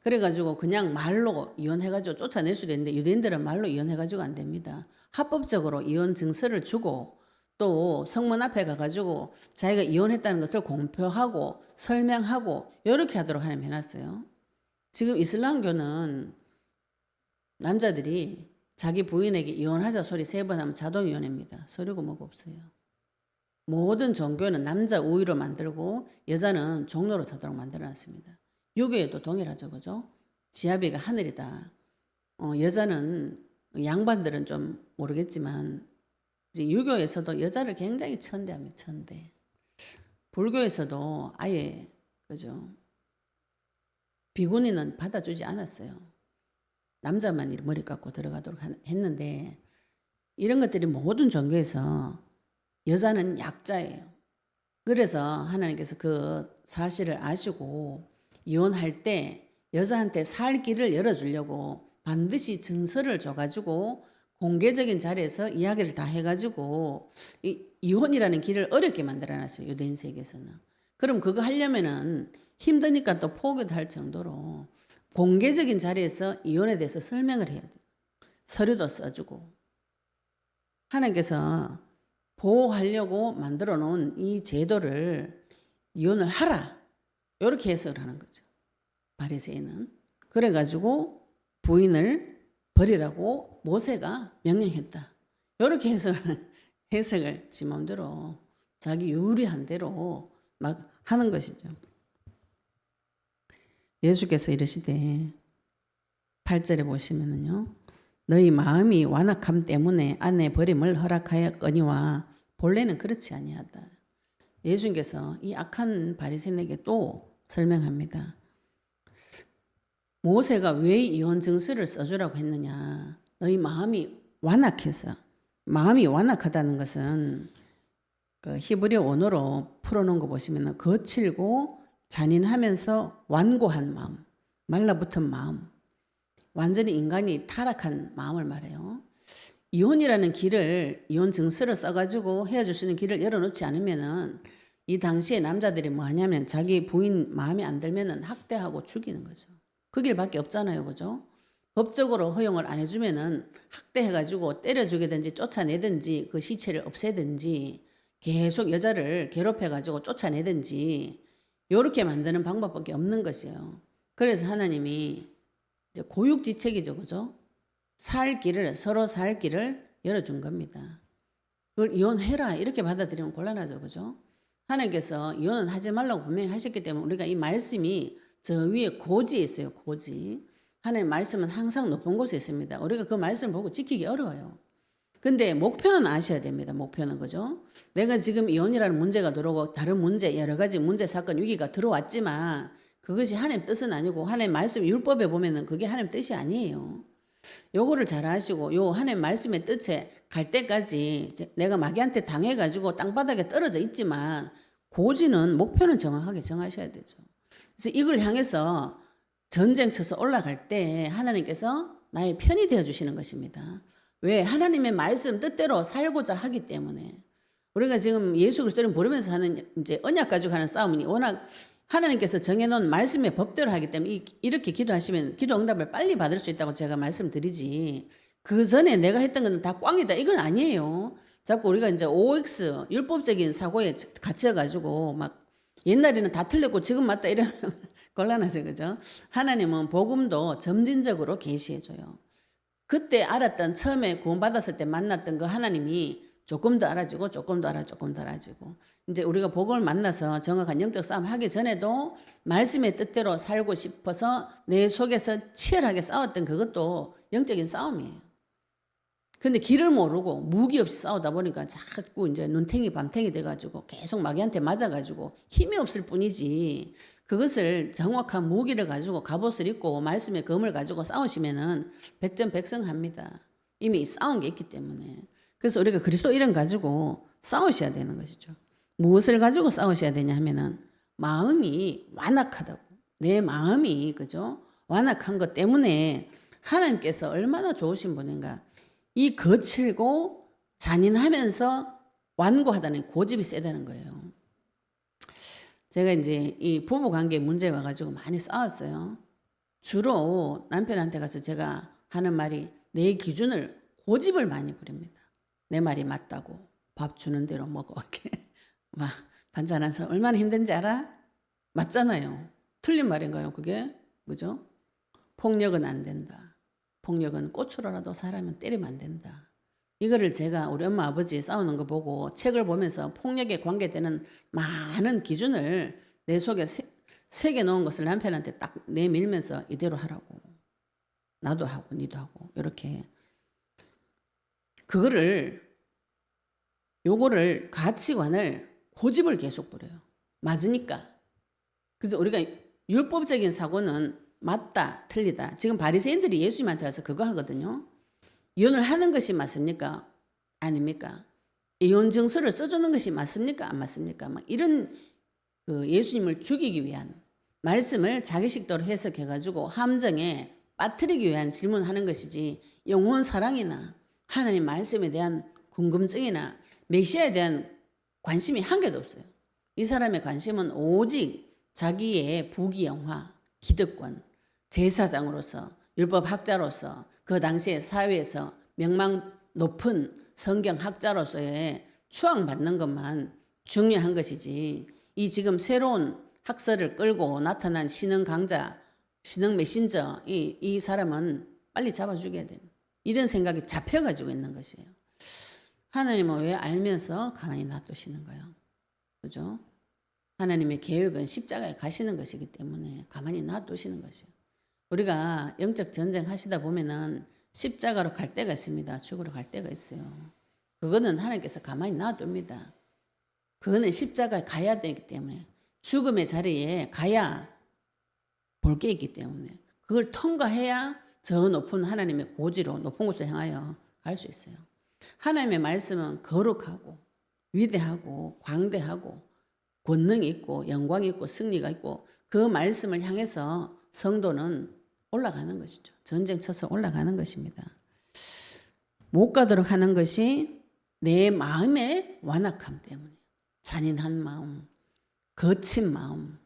그래가지고 그냥 말로 이혼해가지고 쫓아낼 수도 있는데 유대인들은 말로 이혼해가지고 안 됩니다. 합법적으로 이혼 증서를 주고 또 성문 앞에 가가지고 자기가 이혼했다는 것을 공표하고 설명하고 이렇게 하도록 하나님 해놨어요. 지금 이슬람교는 남자들이 자기 부인에게 이혼하자 소리 3번 하면 자동 이혼입니다. 서류고 뭐고 없어요. 모든 종교는 남자 우위로 만들고 여자는 종로로 타도록 만들어놨습니다. 유교에도 동일하죠. 그죠? 지아비가 하늘이다. 여자는 양반들은 좀 모르겠지만 이제 유교에서도 여자를 굉장히 천대합니다. 천대. 불교에서도 아예 그죠? 비구니는 받아주지 않았어요. 남자만 머리 깎고 들어가도록 했는데 이런 것들이 모든 종교에서 여자는 약자예요. 그래서 하나님께서 그 사실을 아시고 이혼할 때 여자한테 살 길을 열어주려고 반드시 증서를 줘가지고 공개적인 자리에서 이야기를 다 해가지고 이혼이라는 길을 어렵게 만들어놨어요. 유대인 세계에서는. 그럼 그거 하려면은 힘드니까 또 포기도 할 정도로 공개적인 자리에서 이혼에 대해서 설명을 해야 돼요. 서류도 써주고. 하나님께서 보호하려고 만들어 놓은 이 제도를 이혼을 하라. 이렇게 해석을 하는 거죠. 바리새인은. 그래가지고 부인을 버리라고 모세가 명령했다. 이렇게 해석을 지 마음대로 자기 유리한 대로 막 하는 것이죠. 예수께서 이르시되 8절에 보시면은요. 너희 마음이 완악함 때문에 아내 버림을 허락하였거니와 본래는 그렇지 아니하다. 예수님께서 이 악한 바리새인에게 또 설명합니다. 모세가 왜 이혼 증서를 써주라고 했느냐. 너희 마음이 완악해서. 마음이 완악하다는 것은 그 히브리 원어로 풀어놓은 거 보시면 거칠고 잔인하면서 완고한 마음, 말라붙은 마음, 완전히 인간이 타락한 마음을 말해요. 이혼이라는 길을, 이혼 증서를 써가지고 헤어질 수 있는 길을 열어놓지 않으면은 이 당시에 남자들이 뭐 하냐면 자기 부인 마음에 안 들면은 학대하고 죽이는 거죠. 그 길밖에 없잖아요. 그죠? 법적으로 허용을 안 해주면은 학대해가지고 때려 죽이든지 쫓아내든지 그 시체를 없애든지 계속 여자를 괴롭혀가지고 쫓아내든지 이렇게 만드는 방법밖에 없는 것이에요. 그래서 하나님이 이제 고육지책이죠. 그죠? 살 길을, 서로 살 길을 열어준 겁니다. 그걸 이혼해라 이렇게 받아들이면 곤란하죠. 그죠? 하나님께서 이혼은 하지 말라고 분명히 하셨기 때문에 우리가 이 말씀이 저 위에 고지에 있어요. 고지. 하나님의 말씀은 항상 높은 곳에 있습니다. 우리가 그 말씀을 보고 지키기 어려워요. 근데 목표는 아셔야 됩니다. 목표는. 그죠? 내가 지금 이혼이라는 문제가 들어오고 다른 문제, 여러 가지 문제, 사건, 위기가 들어왔지만 그것이 하나님 뜻은 아니고 하나님 말씀 율법에 보면은 그게 하나님 뜻이 아니에요. 요거를 잘 아시고 요 하나님 말씀의 뜻에 갈 때까지 내가 마귀한테 당해가지고 땅바닥에 떨어져 있지만 고지는 목표는 정확하게 정하셔야 되죠. 그래서 이걸 향해서 전쟁 쳐서 올라갈 때 하나님께서 나의 편이 되어 주시는 것입니다. 왜? 하나님의 말씀 뜻대로 살고자 하기 때문에. 우리가 지금 예수 그리스도를 모르면서 하는 이제 언약 가지고 하는 싸움이 워낙 하나님께서 정해놓은 말씀의 법대로 하기 때문에 이렇게 기도하시면 기도 응답을 빨리 받을 수 있다고 제가 말씀드리지. 그 전에 내가 했던 건 다 꽝이다. 이건 아니에요. 자꾸 우리가 이제 OX 율법적인 사고에 갇혀가지고 막 옛날에는 다 틀렸고 지금 맞다 이러면 곤란하죠. 그죠? 하나님은 복음도 점진적으로 계시해줘요. 그때 알았던 처음에 구원받았을 때 만났던 그 하나님이 조금 더 알아지고 조금 더 알아지고 조금 더 알아지고 이제 우리가 복음을 만나서 정확한 영적 싸움 하기 전에도 말씀의 뜻대로 살고 싶어서 내 속에서 치열하게 싸웠던 그것도 영적인 싸움이에요. 근데 길을 모르고 무기 없이 싸우다 보니까 자꾸 이제 눈탱이 밤탱이 돼가지고 계속 마귀한테 맞아가지고 힘이 없을 뿐이지 그것을 정확한 무기를 가지고 갑옷을 입고 말씀의 검을 가지고 싸우시면은 백전백승합니다. 이미 싸운 게 있기 때문에. 그래서 우리가 그리스도 이름 가지고 싸우셔야 되는 것이죠. 무엇을 가지고 싸우셔야 되냐 하면은 마음이 완악하다고. 내 마음이 그죠? 완악한 것 때문에 하나님께서 얼마나 좋으신 분인가. 이 거칠고 잔인하면서 완고하다는 고집이 세다는 거예요. 제가 이제 이 부부관계 문제가 가지고 많이 싸웠어요. 주로 남편한테 가서 제가 하는 말이 내 기준을 고집을 많이 부립니다. 내 말이 맞다고 밥 주는 대로 먹어 이렇게 막 반찬해서 얼마나 힘든지 알아? 맞잖아요. 틀린 말인가요 그게? 그죠? 폭력은 안 된다. 폭력은 꽃으로라도 사람은 때리면 안 된다. 이거를 제가 우리 엄마 아버지 싸우는 거 보고 책을 보면서 폭력에 관계되는 많은 기준을 내 속에 새겨놓은 것을 남편한테 딱 내밀면서 이대로 하라고. 나도 하고 니도 하고 이렇게. 요거를 가치관을 고집을 계속 부려요. 맞으니까. 그래서 우리가 율법적인 사고는 맞다, 틀리다. 지금 바리새인들이 예수님한테 와서 그거 하거든요. 이혼을 하는 것이 맞습니까? 아닙니까? 이혼 증서를 써주는 것이 맞습니까? 안 맞습니까? 막 이런 그 예수님을 죽이기 위한 말씀을 자기식대로 해석해가지고 함정에 빠뜨리기 위한 질문하는 것이지 영혼 사랑이나 하나님 말씀에 대한 궁금증이나 메시아에 대한 관심이 한 개도 없어요. 이 사람의 관심은 오직 자기의 부귀영화, 기득권, 제사장으로서 율법학자로서 그 당시의 사회에서 명망 높은 성경학자로서의 추앙받는 것만 중요한 것이지 이 지금 새로운 학설을 끌고 나타난 신흥 강자, 신흥 메신저 이 사람은 빨리 잡아 죽여야 돼. 이런 생각이 잡혀가지고 있는 것이에요. 하나님은 왜 알면서 가만히 놔두시는 거예요? 그죠? 하나님의 계획은 십자가에 가시는 것이기 때문에 가만히 놔두시는 것이에요. 우리가 영적 전쟁 하시다 보면은 십자가로 갈 때가 있습니다. 죽으러 갈 때가 있어요. 그거는 하나님께서 가만히 놔둡니다. 그거는 십자가에 가야 되기 때문에 죽음의 자리에 가야 볼 게 있기 때문에 그걸 통과해야 저 높은 하나님의 고지로 높은 곳을 향하여 갈 수 있어요. 하나님의 말씀은 거룩하고 위대하고 광대하고 권능이 있고 영광이 있고 승리가 있고 그 말씀을 향해서 성도는 올라가는 것이죠. 전쟁 쳐서 올라가는 것입니다. 못 가도록 하는 것이 내 마음의 완악함 때문에 잔인한 마음, 거친 마음,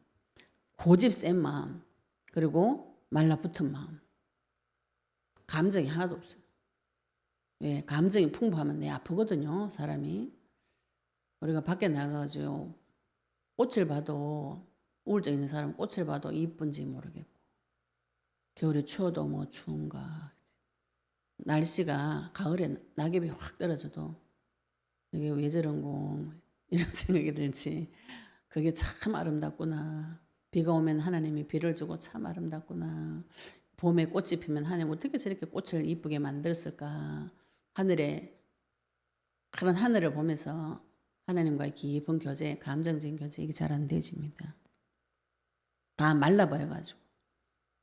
고집 센 마음, 그리고 말라붙은 마음. 감정이 하나도 없어요. 왜? 감정이 풍부하면 내 아프거든요, 사람이. 우리가 밖에 나가가지고 꽃을 봐도 우울증 있는 사람은 꽃을 봐도 이쁜지 모르겠고 겨울에 추워도 뭐 추운가. 날씨가 가을에 낙엽이 확 떨어져도 이게 왜 저런 거 이런 생각이 들지. 그게 참 아름답구나. 비가 오면 하나님이 비를 주고 참 아름답구나. 봄에 꽃이 피면 하나님 어떻게 저렇게 꽃을 이쁘게 만들었을까. 하늘에 그런 하늘을 보면서 하나님과의 깊은 교제, 감정적인 교제 이게 잘 안 되집니다. 다 말라버려가지고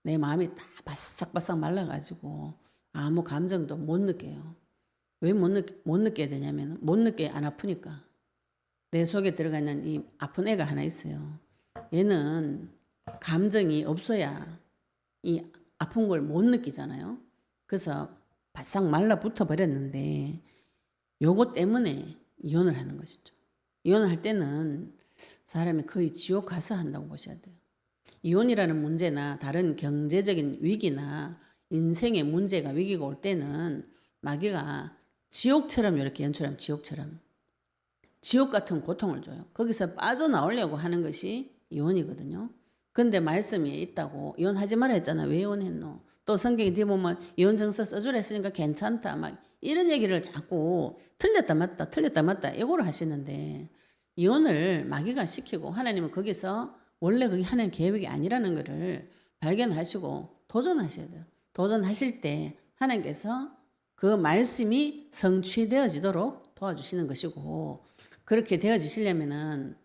내 마음이 다 바싹바싹 말라가지고 아무 감정도 못 느껴요. 왜 못 느껴야 되냐면 못 느껴 안 아프니까. 내 속에 들어가 있는 이 아픈 애가 하나 있어요. 얘는 감정이 없어야 이 아픈 걸 못 느끼잖아요. 그래서 바싹 말라붙어 버렸는데 요거 때문에 이혼을 하는 것이죠. 이혼을 할 때는 사람이 거의 지옥 가서 한다고 보셔야 돼요. 이혼이라는 문제나 다른 경제적인 위기나 인생의 문제가 위기가 올 때는 마귀가 지옥처럼 이렇게 연출하면 지옥처럼 지옥 같은 고통을 줘요. 거기서 빠져나오려고 하는 것이 이혼이거든요. 근데 말씀이 있다고 이혼하지 말라 했잖아. 왜 이혼했노? 또 성경에 뒤보면 이혼 정서 써주라 했으니까 괜찮다. 막 이런 얘기를 자꾸 틀렸다 맞다 이거를 하시는데 이혼을 마귀가 시키고 하나님은 거기서 원래 그게 하나님 계획이 아니라는 것을 발견하시고 도전하셔야 돼요. 도전하실 때 하나님께서 그 말씀이 성취되어지도록 도와주시는 것이고 그렇게 되어지시려면은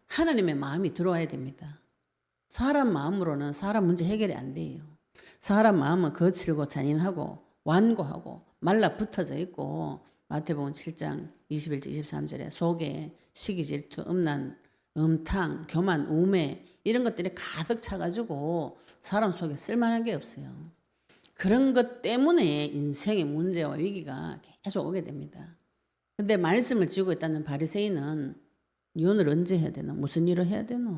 하나님의 마음이 들어와야 됩니다. 사람 마음으로는 사람 문제 해결이 안 돼요. 사람 마음은 거칠고 잔인하고 완고하고 말라붙어져 있고 마태복음 7장 21절 23절에 속에 시기 질투 음란 음탕 교만 우매 이런 것들이 가득 차가지고 사람 속에 쓸만한 게 없어요. 그런 것 때문에 인생의 문제와 위기가 계속 오게 됩니다. 근데 말씀을 지고 있다는 바리새인은 이혼을 언제 해야 되나? 무슨 일을 해야 되노?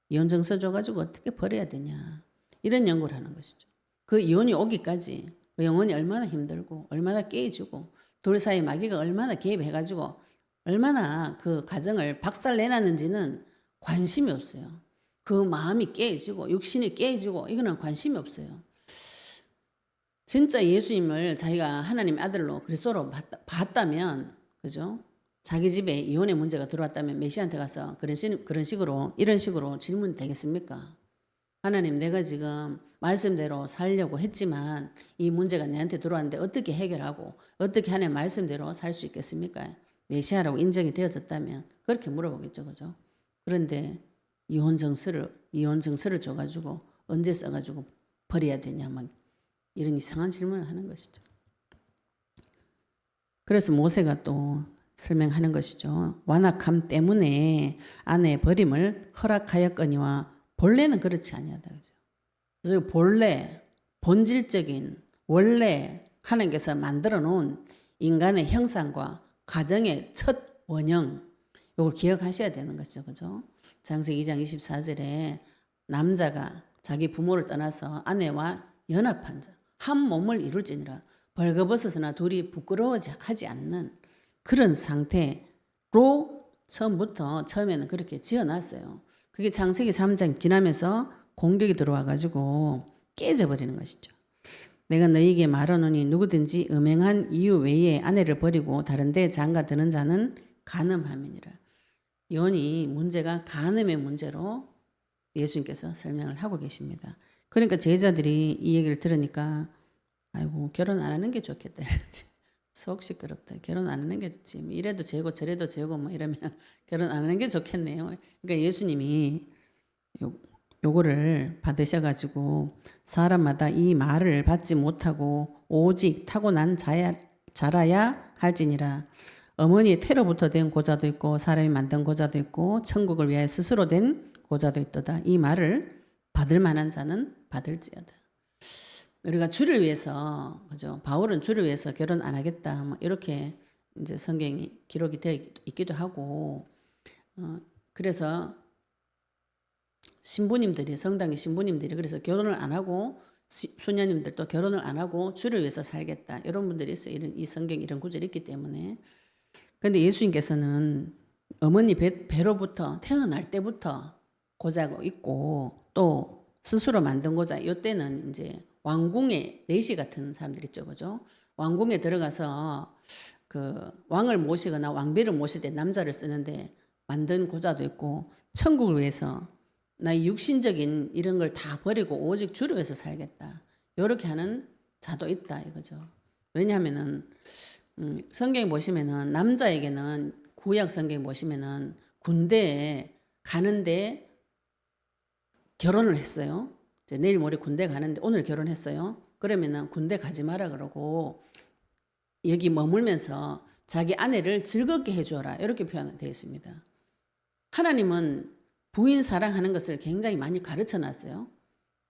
이혼 정서 줘가지고 어떻게 버려야 되냐? 이런 연구를 하는 것이죠. 그 이혼이 오기까지 그 영혼이 얼마나 힘들고 얼마나 깨지고 둘 사이 마귀가 얼마나 개입해가지고 얼마나 그 가정을 박살내놨는지는 관심이 없어요. 그 마음이 깨지고 육신이 깨지고 이거는 관심이 없어요. 진짜 예수님을 자기가 하나님의 아들로 그리스도로 봤다면 그죠? 자기 집에 이혼의 문제가 들어왔다면 메시아한테 가서 이런 식으로 질문이 되겠습니까? 하나님 내가 지금 말씀대로 살려고 했지만 이 문제가 내한테 들어왔는데 어떻게 해결하고 어떻게 하나님 말씀대로 살 수 있겠습니까? 메시아라고 인정이 되어졌다면 그렇게 물어보겠죠. 그죠? 그런데 이혼 정서를 줘가지고 언제 써가지고 버려야 되냐 막 이런 이상한 질문을 하는 것이죠. 그래서 모세가 또 설명하는 것이죠. 완악함 때문에 아내의 버림을 허락하였거니와 본래는 그렇지 아니하다. 그죠? 그래서 본래, 본질적인, 원래 하나님께서 만들어 놓은 인간의 형상과 가정의 첫 원형, 이걸 기억하셔야 되는 거죠. 그죠? 창세기 2장 24절에 남자가 자기 부모를 떠나서 아내와 연합한 자, 한 몸을 이룰지니라. 벌거벗어서나 둘이 부끄러워하지 않는 그런 상태로 처음에는 그렇게 지어놨어요. 그게 창세기 3장 지나면서 공격이 들어와가지고 깨져버리는 것이죠. 내가 너희에게 말하노니 누구든지 음행한 이유 외에 아내를 버리고 다른 데 장가 드는 자는 간음함이니라. 이혼이 문제가 간음의 문제로 예수님께서 설명을 하고 계십니다. 그러니까 제자들이 이 얘기를 들으니까 아이고 결혼 안 하는 게 좋겠다. 속 시끄럽다. 결혼 안 하는 게 좋지. 이래도 죄고 저래도 죄고 뭐 이러면 결혼 안 하는 게 좋겠네요. 그러니까 예수님이 요거를 받으셔가지고 사람마다 이 말을 받지 못하고 오직 타고난 자라야 할지니라. 어머니의 태로부터 된 고자도 있고 사람이 만든 고자도 있고 천국을 위하여 스스로 된 고자도 있도다. 이 말을 받을 만한 자는 받을지어다. 우리가 주를 위해서, 그죠? 바울은 주를 위해서 결혼 안 하겠다. 뭐 이렇게 이제 성경이 기록이 되어 있기도 하고, 그래서 신부님들이, 성당의 신부님들이 그래서 결혼을 안 하고, 수녀님들도 결혼을 안 하고 주를 위해서 살겠다. 이런 분들이 있어요. 이 성경 이런 구절이 있기 때문에. 그런데 예수님께서는 어머니 배로부터 태어날 때부터 고자가 있고 또 스스로 만든 고자, 이때는 이제 왕궁의 내시 같은 사람들 있죠, 그죠? 왕궁에 들어가서 그 왕을 모시거나 왕비를 모실 때 남자를 쓰는데 만든 고자도 있고, 천국을 위해서 나의 육신적인 이런 걸 다 버리고 오직 주를 위해서 살겠다. 이렇게 하는 자도 있다 이거죠. 왜냐하면은 성경 보시면은 남자에게는 구약 성경 보시면은 군대에 가는데 결혼을 했어요. 이제 내일 모레 군대 가는데 오늘 결혼했어요. 그러면은 군대 가지 마라 그러고 여기 머물면서 자기 아내를 즐겁게 해주어라 이렇게 표현되어 있습니다. 하나님은 부인 사랑하는 것을 굉장히 많이 가르쳐 놨어요.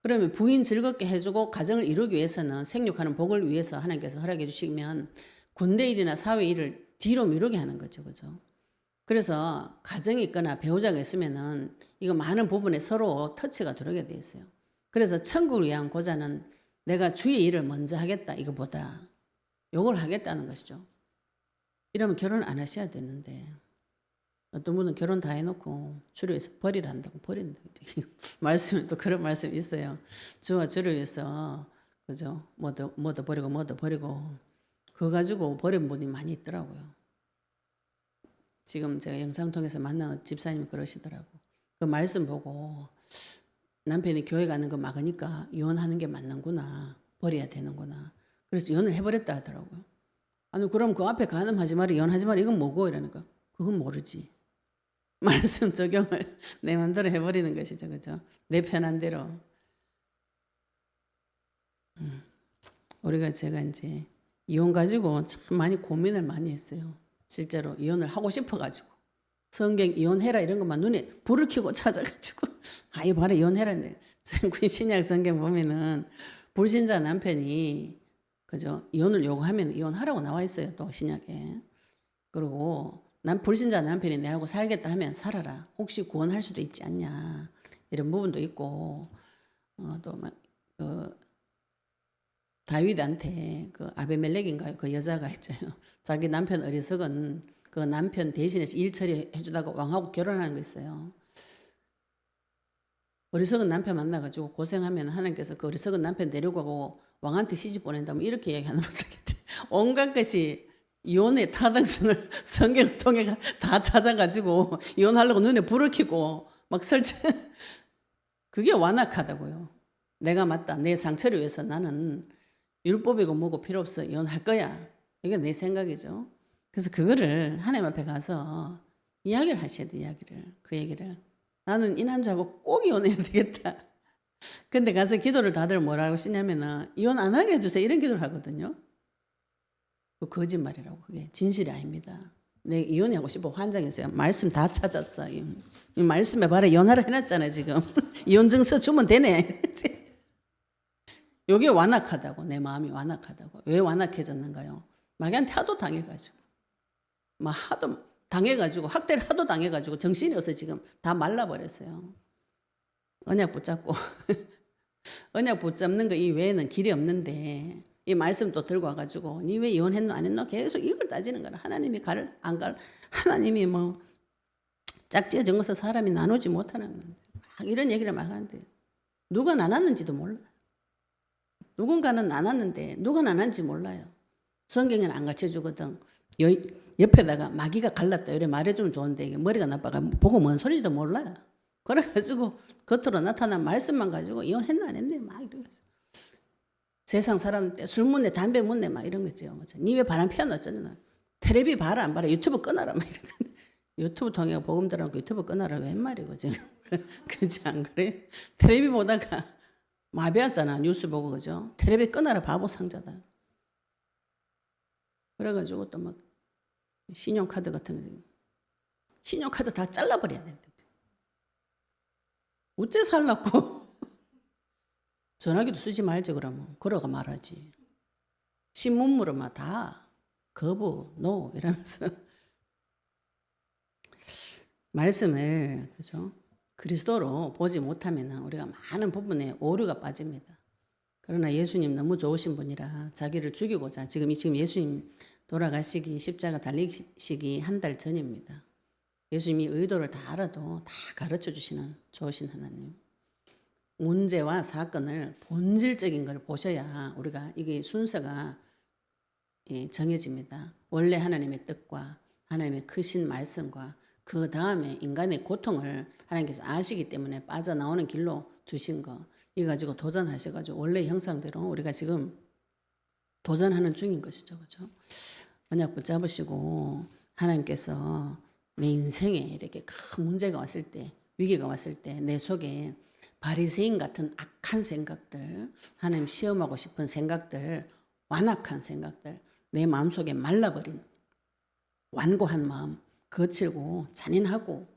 그러면 부인 즐겁게 해주고 가정을 이루기 위해서는 생육하는 복을 위해서 하나님께서 허락해 주시면 군대 일이나 사회 일을 뒤로 미루게 하는 거죠. 그죠? 그래서 가정이 있거나 배우자가 있으면은 이거 많은 부분에 서로 터치가 들어오게 돼 있어요. 그래서 천국을 위한 고자는 내가 주의 일을 먼저 하겠다 이거보다 요걸 하겠다는 것이죠. 이러면 결혼 안 하셔야 되는데 어떤 분은 결혼 다 해놓고 주를 위해서 버리라 한다고 버린다. 말씀에 또 그런 말씀이 있어요. 주와 주를 위해서 그죠? 뭐도 버리고 그거 가지고 버린 분이 많이 있더라고요. 지금 제가 영상 통해서 만난 집사님이 그러시더라고. 그 말씀 보고 남편이 교회 가는 거 막으니까 이혼하는 게 맞는구나. 버려야 되는구나. 그래서 이혼을 해버렸다 하더라고요. 아니 그럼 그 앞에 간음하지 마라 이혼하지 마라 이건 뭐고 이러니까 그건 모르지. 말씀 적용을 내 마음대로 해버리는 것이죠. 그죠? 내 편한 대로. 우리가 제가 이제 이혼 가지고 참 많이 고민을 많이 했어요. 실제로 이혼을 하고 싶어가지고 성경 이혼해라 이런 것만 눈에 불을 켜고 찾아가지고 이거 봐라 이혼해라. 신약 성경 보면은 불신자 남편이 그죠? 이혼을 요구하면 이혼하라고 나와 있어요. 또 신약에. 그리고 불신자 남편이 내하고 살겠다 하면 살아라. 혹시 구원할 수도 있지 않냐. 이런 부분도 있고 또 막 다윗한테 그 아베멜렉인가요? 그 여자가 있잖아요. 자기 남편 어리석은 그 남편 대신해서 일 처리해주다가 왕하고 결혼하는 거 있어요. 어리석은 남편 만나가지고 고생하면 하나님께서 그 어리석은 남편 데려가고 왕한테 시집 보낸다면 이렇게 얘기하는 분들 온갖 것이 이혼의 타당성을 성경을 통해 다 찾아가지고 이혼하려고 눈에 불을 켜고 막 설치 그게 완악하다고요. 내가 맞다. 내 상처를 위해서 나는 율법이고 뭐고 필요 없어. 이혼할 거야. 이게 내 생각이죠. 그래서 그거를 하나님 앞에 가서 이야기를 하셔야 돼. 이야기를. 그 얘기를. 나는 이 남자하고 꼭 이혼해야 되겠다. 근데 가서 기도를 다들 뭐라고 하시냐면은 이혼 안 하게 해주세요. 이런 기도를 하거든요. 그 거짓말이라고. 그게 진실이 아닙니다. 내 이혼하고 싶어 환장했어요. 말씀 다 찾았어. 이 말씀에 봐라 이혼하라 해놨잖아요 지금. 이혼증서 주면 되네. 요게 완악하다고. 내 마음이 완악하다고. 왜 완악해졌는가요? 마귀한테 하도 당해가지고 막 하도 당해가지고 학대를 하도 당해가지고 정신이 없어 지금 다 말라버렸어요. 언약 붙잡고 언약 붙잡는 거 이외에는 길이 없는데 이 말씀 또 들고 와가지고 니 왜 이혼했노 안 했노 계속 이걸 따지는 거라. 하나님이 갈 안 갈 하나님이 뭐 짝지어 정해서 사람이 나누지 못하는 막 이런 얘기를 막 하는데 누가 나눴는지도 몰라요. 누군가는 나눴는데 누가 나눴는지 몰라요. 성경에는 안 가르쳐주거든. 옆에다가 마귀가 갈랐다 이래 말해주면 좋은데 이게 머리가 나빠가 보고 뭔 소리도 몰라요. 그래가지고 겉으로 나타난 말씀만 가지고 이혼했나 안 했네 막 이러면서 세상 사람 때 술 묻네 담배 묻네 막 이런 거 있죠. 니 왜 바람 피웠노 어쩌냐. 텔레비 봐라 안 봐라 유튜브 끊어라 막 이러는데 유튜브 통해 복음 들어놓고 유튜브 끊어라 웬 말이고 지금. 그렇지 안 그래? 텔레비 보다가 마비했잖아 뉴스 보고 그죠? 텔레비 끊어라 바보 상자다. 그래가지고 또 막 신용카드 같은 거 신용카드 다 잘라버려야 된다. 어째 살라고? 전화기도 쓰지 말지 그러면. 걸어가 말하지. 신문 물으면 다 거부, 노 이러면서 말씀을 그죠? 그리스도로 보지 못하면 우리가 많은 부분에 오류가 빠집니다. 그러나 예수님 너무 좋으신 분이라 자기를 죽이고자 지금 예수님 돌아가시기 십자가 달리시기 한 달 전입니다. 예수님이 의도를 다 알아도 다 가르쳐 주시는 좋으신 하나님. 문제와 사건을 본질적인 걸 보셔야 우리가 이게 순서가 정해집니다. 원래 하나님의 뜻과 하나님의 크신 말씀과 그 다음에 인간의 고통을 하나님께서 아시기 때문에 빠져나오는 길로 주신 거 이거 가지고 도전하셔가지고 원래 형상대로 우리가 지금 도전하는 중인 것이죠. 그죠? 언약 붙잡으시고 하나님께서 내 인생에 이렇게 큰 문제가 왔을 때 위기가 왔을 때 내 속에 바리새인 같은 악한 생각들 하나님 시험하고 싶은 생각들 완악한 생각들 내 마음속에 말라버린 완고한 마음 거칠고 잔인하고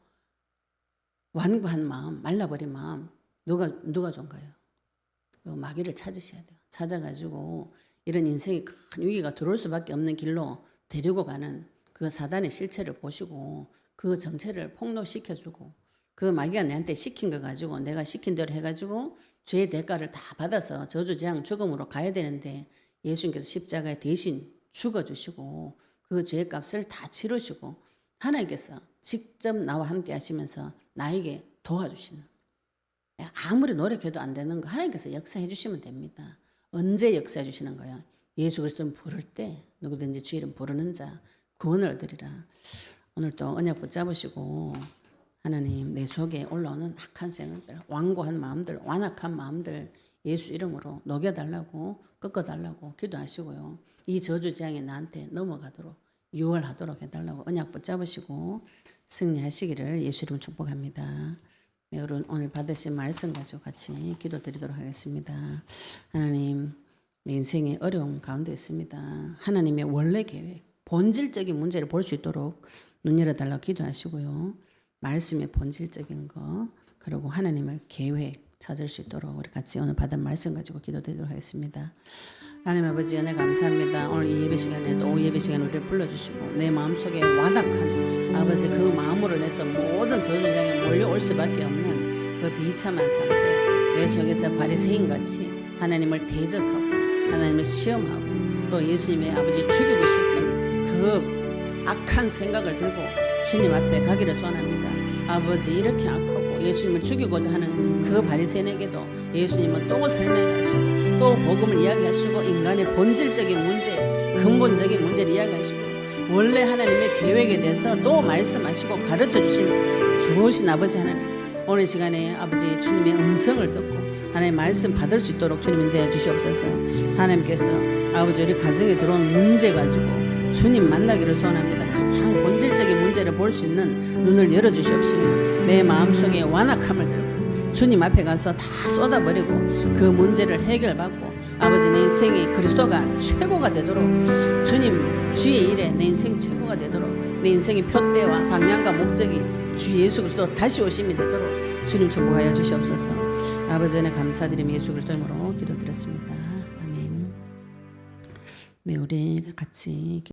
완고한 마음 말라버린 마음 누가 좋은가요? 마귀를 찾으셔야 돼요. 찾아가지고 이런 인생에 큰 위기가 들어올 수밖에 없는 길로 데리고 가는 그 사단의 실체를 보시고 그 정체를 폭로시켜주고 그 마귀가 내한테 시킨 거 가지고 내가 시킨 대로 해가지고 죄의 대가를 다 받아서 저주재앙 죽음으로 가야 되는데 예수님께서 십자가에 대신 죽어주시고 그 죄의 값을 다 치르시고 하나님께서 직접 나와 함께 하시면서 나에게 도와주시는 아무리 노력해도 안 되는 거 하나님께서 역사해 주시면 됩니다. 언제 역사해 주시는 거예요? 예수 그리스도는 부를 때 누구든지 주 이름 부르는 자 구원을 얻으리라. 오늘 또 언약 붙잡으시고 하나님 내 속에 올라오는 악한 생각들 완고한 마음들 완악한 마음들 예수 이름으로 녹여달라고 꺾어달라고 기도하시고요. 이 저주재앙이 나한테 넘어가도록 유월하도록 해달라고 언약 붙잡으시고 승리하시기를 예수 이름으로 축복합니다. 네, 여러분 오늘 받으신 말씀 가지고 같이 기도드리도록 하겠습니다. 하나님 내 인생의 어려움 가운데 있습니다. 하나님의 원래 계획 본질적인 문제를 볼 수 있도록 눈 열어달라고 기도하시고요. 말씀의 본질적인 거 그리고 하나님의 계획 찾을 수 있도록 우리 같이 오늘 받은 말씀 가지고 기도드리도록 하겠습니다. 하나님 아버지 은혜 감사합니다. 오늘 이 예배 시간에 또 예배 시간에 우리를 불러주시고 내 마음속에 완악한 아버지 그 마음으로 인해서 모든 저주장에 몰려올 수밖에 없는 그 비참한 상태 내 속에서 바리새인같이 하나님을 대적하고 하나님을 시험하고 또 예수님의 아버지 죽이고 싶은 그 악한 생각을 들고 주님 앞에 가기를 소원합니다. 아버지 이렇게 악하고 예수님을 죽이고자 하는 그 바리새인에게도 예수님은 또 설명하시고 또 복음을 이야기하시고 인간의 본질적인 문제 근본적인 문제를 이야기하시고 원래 하나님의 계획에 대해서 또 말씀하시고 가르쳐 주신 좋으신 아버지 하나님 오늘 시간에 아버지 주님의 음성을 듣고 하나님의 말씀 받을 수 있도록 주님 인도해 주시옵소서. 하나님께서 아버지 우리 가정에 들어온 문제 가지고 주님 만나기를 소원합니다. 가장 본질적인 문제를 볼 수 있는 눈을 열어주시옵시며 내 마음속에 완악함을 들고 주님 앞에 가서 다 쏟아버리고 그 문제를 해결받고 아버지 내 인생이 그리스도가 최고가 되도록 주님 주의 일에 내 인생 최고가 되도록 내 인생의 표대와 방향과 목적이 주 예수 그리스도 다시 오심이 되도록 주님 축복하여 주시옵소서. 아버지 은혜 감사드리며 예수 그리스도 이름으로 기도드렸습니다. 아멘. 네, 우리 같이